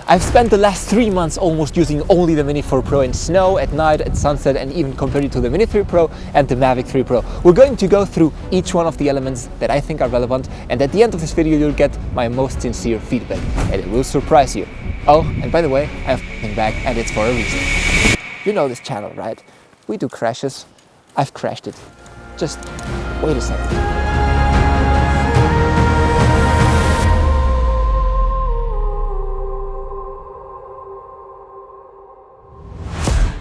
I've spent the last 3 months almost using only the Mini 4 Pro in snow, at night, at sunset, and even compared it to the Mini 3 Pro and the Mavic 3 Pro. We're going to go through each one of the elements that I think are relevant, and at the end of this video you'll get my most sincere feedback, and it will surprise you. Oh, and by the way, I have back, and it's for a reason. You know this channel, right? We do crashes. I've crashed it. Just wait a second.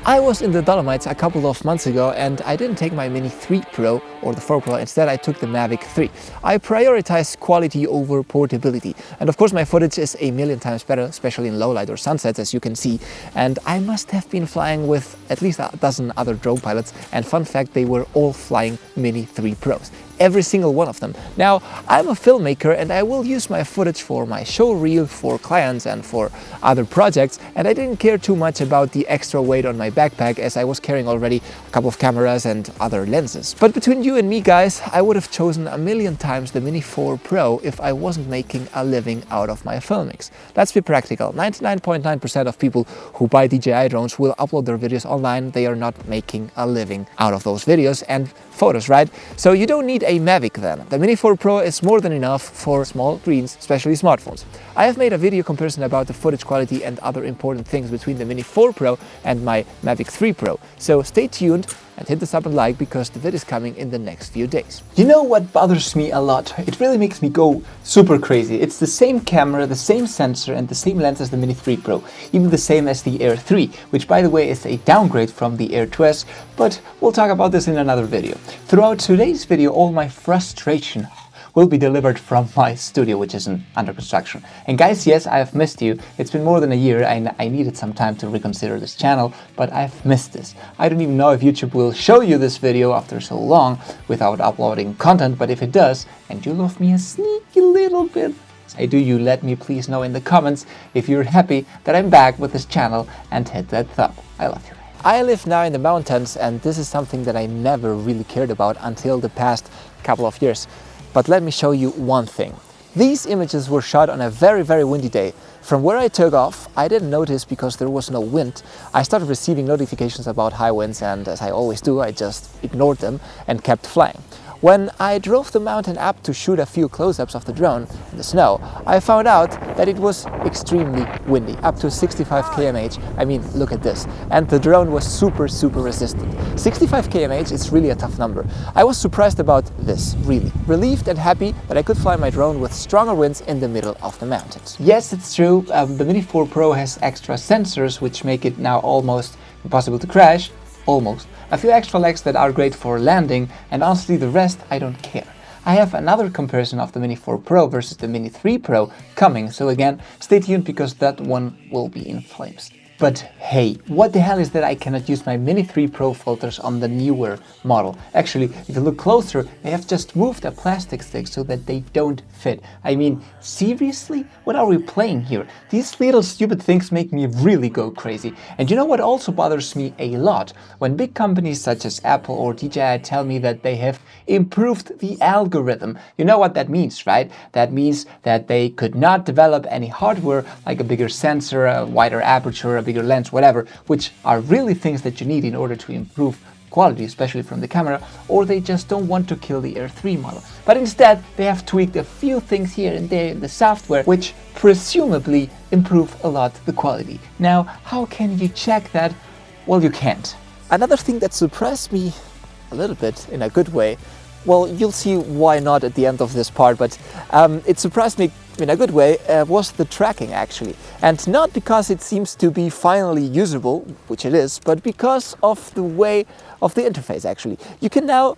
I was in the Dolomites a couple of months ago and I didn't take my Mini 3 Pro or the 4 Pro, instead I took the Mavic 3. I prioritized quality over portability, and of course my footage is a million times better, especially in low light or sunsets, as you can see, and I must have been flying with at least a dozen other drone pilots, and fun fact, they were all flying Mini 3 Pros. Every single one of them. Now, I'm a filmmaker and I will use my footage for my show reel, for clients and for other projects, and I didn't care too much about the extra weight on my backpack as I was carrying already a couple of cameras and other lenses. But between you and me guys, I would have chosen a million times the Mini 4 Pro if I wasn't making a living out of my filmings. Let's be practical, 99.9% of people who buy DJI drones will upload their videos online. They are not making a living out of those videos and photos, right? So you don't need a Mavic then. The Mini 4 Pro is more than enough for small screens, especially smartphones. I have made a video comparison about the footage quality and other important things between the Mini 4 Pro and my Mavic 3 Pro. So stay tuned and hit the sub and like, because the video is coming in the next few days. You know what bothers me a lot? It really makes me go super crazy. It's the same camera, the same sensor and the same lens as the Mini 3 Pro. Even the same as the Air 3, which by the way is a downgrade from the Air 2S, but we'll talk about this in another video. Throughout today's video, all my frustration will be delivered from my studio, which is under construction. And guys, yes, I have missed you. It's been more than a year. I needed some time to reconsider this channel, but I've missed this. I don't even know if YouTube will show you this video after so long without uploading content, but if it does, and you love me a sneaky little bit, I do, you let me please know in the comments if you're happy that I'm back with this channel, and hit that thumb. I love you. I live now in the mountains, and this is something that I never really cared about until the past couple of years. But let me show you one thing. These images were shot on a very windy day. From where I took off, I didn't notice because there was no wind. I started receiving notifications about high winds, and as I always do, I just ignored them and kept flying. When I drove the mountain up to shoot a few close-ups of the drone in the snow, I found out that it was extremely windy, up to 65 km/h. I mean, look at this. And the drone was super resistant. 65 km/h is really a tough number. I was surprised about this, really. Relieved and happy that I could fly my drone with stronger winds in the middle of the mountains. Yes, it's true, the Mini 4 Pro has extra sensors, which make it now almost impossible to crash. Almost. A few extra legs that are great for landing, and honestly the rest I don't care. I have another comparison of the Mini 4 Pro versus the Mini 3 Pro coming, so again, stay tuned because that one will be in flames. But hey, what the hell is that I cannot use my Mini 3 Pro filters on the newer model? Actually, if you look closer, they have just moved a plastic stick so that they don't fit. I mean, seriously? What are we playing here? These little stupid things make me really go crazy. And you know what also bothers me a lot? When big companies such as Apple or DJI tell me that they have improved the algorithm. You know what that means, right? That means that they could not develop any hardware like a bigger sensor, a wider aperture, a bigger lens, whatever, which are really things that you need in order to improve quality, especially from the camera, or they just don't want to kill the Air 3 model. But instead, they have tweaked a few things here and there in the software, which presumably improve a lot the quality. Now, how can you check that? Well, you can't. Another thing that surprised me a little bit in a good way, well, you'll see why not at the end of this part, but it surprised me in a good way, was the tracking actually. And not because it seems to be finally usable, which it is, but because of the way of the interface actually. You can now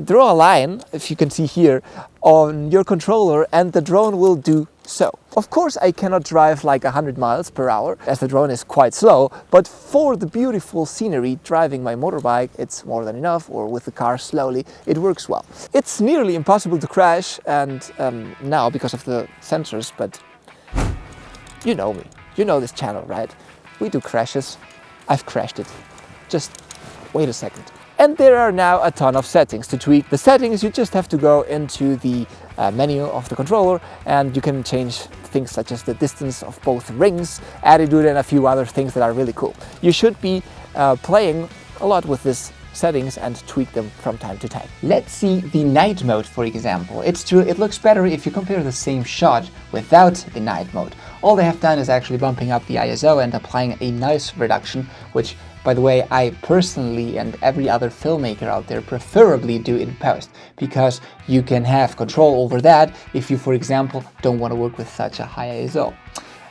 draw a line, if you can see here, on your controller, and the drone will do so. Of course, I cannot drive like 100 miles per hour as the drone is quite slow, but for the beautiful scenery, driving my motorbike, it's more than enough, or with the car slowly, it works well. It's nearly impossible to crash, and now because of the sensors, but you know me, you know this channel, right? We do crashes. I've crashed it. Just wait a second. And there are now a ton of settings to tweak. The settings, you just have to go into the menu of the controller, and you can change things such as the distance of both rings, attitude, and a few other things that are really cool. You should be playing a lot with this settings and tweak them from time to time. Let's see the night mode, for example. It's true, it looks better if you compare the same shot without the night mode. All they have done is actually bumping up the ISO and applying a noise reduction, which, by the way, I personally and every other filmmaker out there preferably do in post, because you can have control over that if you, for example, don't want to work with such a high ISO.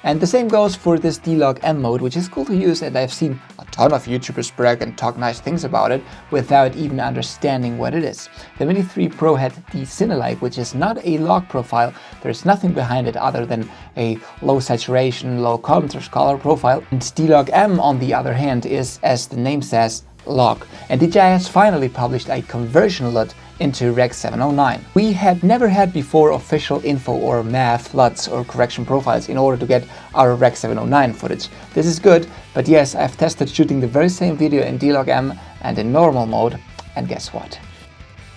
And the same goes for this D-Log-M mode, which is cool to use, and I've seen a ton of YouTubers brag and talk nice things about it without even understanding what it is. The Mini 3 Pro had the Cinelight, which is not a log profile. There's nothing behind it other than a low saturation, low contrast color profile. And D-Log-M, on the other hand, is, as the name says, log. And DJI has finally published a conversion LUT into Rec 709. We had never had before official info or math LUTs or correction profiles in order to get our Rec 709 footage. This is good, but yes, I've tested shooting the very same video in D-Log-M and in normal mode, and guess what?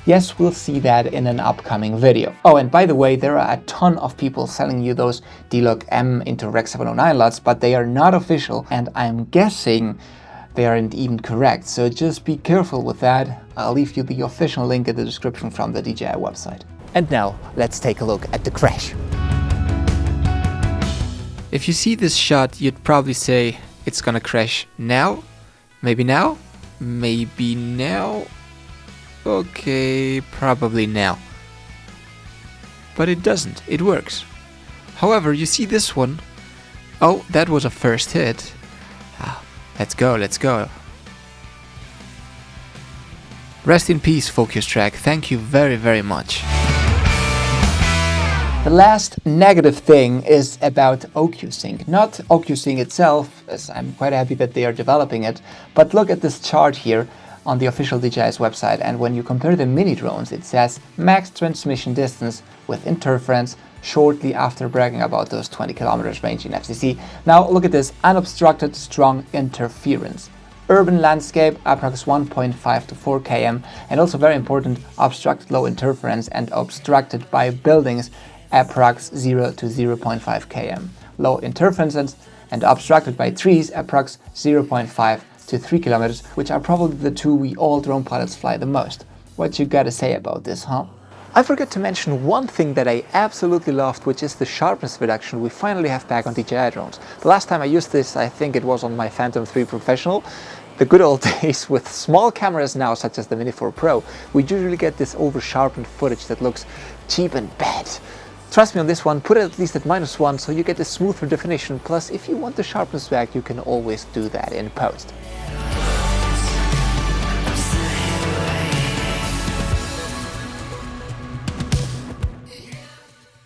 Yes, we'll see that in an upcoming video. Oh, and by the way, there are a ton of people selling you those D-Log-M into Rec 709 LUTs, but they are not official, and I'm guessing they aren't even correct, so just be careful with that. I'll leave you the official link in the description from the DJI website. And now, let's take a look at the crash. If you see this shot, you'd probably say it's gonna crash now? Maybe now? Maybe now? Okay, probably now. But it doesn't, it works. However, you see this one. Oh, that was a first hit. Let's go, let's go. Rest in peace, Focus Track. Thank you very, very much. The last negative thing is about OcuSync. Not OcuSync itself, as I'm quite happy that they are developing it, but look at this chart here on the official DJI's website, and when you compare the mini drones, it says max transmission distance with interference shortly after bragging about those 20 kilometers range in FCC. Now look at this, unobstructed strong interference. Urban landscape, approx 1.5 to 4 km, and also very important, obstructed low interference and obstructed by buildings, approx 0 to 0.5 km. Low interference and obstructed by trees, approx 0.5 to 3 kilometers, which are probably the two we all drone pilots fly the most. What you gotta say about this, huh? I forgot to mention one thing that I absolutely loved, which is the sharpness reduction we finally have back on DJI drones. The last time I used this, I think it was on my Phantom 3 Professional. The good old days with small cameras now, such as the Mini 4 Pro, we usually get this over-sharpened footage that looks cheap and bad. Trust me on this one, put it at least at -1 so you get a smoother definition. Plus, if you want the sharpness back, you can always do that in post.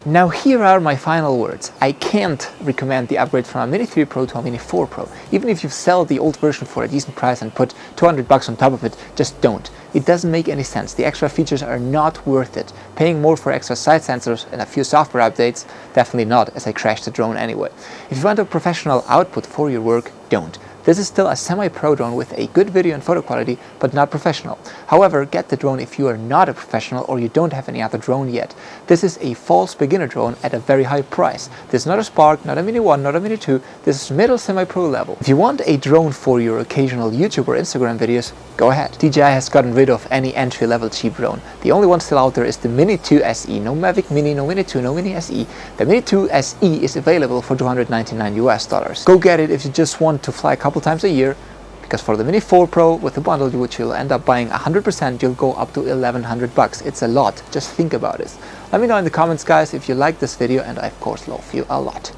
Now here are my final words. I can't recommend the upgrade from a Mini 3 Pro to a Mini 4 Pro. Even if you sell the old version for a decent price and put 200 bucks on top of it, just don't. It doesn't make any sense. The extra features are not worth it. Paying more for extra side sensors and a few software updates, definitely not, as I crashed the drone anyway. If you want a professional output for your work, don't. This is still a semi-pro drone with a good video and photo quality, but not professional. However, get the drone if you are not a professional or you don't have any other drone yet. This is a false beginner drone at a very high price. This is not a Spark, not a Mini 1, not a Mini 2, this is middle semi-pro level. If you want a drone for your occasional YouTube or Instagram videos, go ahead. DJI has gotten rid of any entry-level cheap drone. The only one still out there is the Mini 2 SE. No Mavic Mini, no Mini 2, no Mini SE. The Mini 2 SE is available for $299 US. Go get it if you just want to fly a couple times a year, because for the Mini 4 Pro with the bundle which you'll end up buying 100%, you'll go up to 1100 bucks. It's a lot, just think about it. Let me know in the comments, guys, if you like this video, and I of course love you a lot.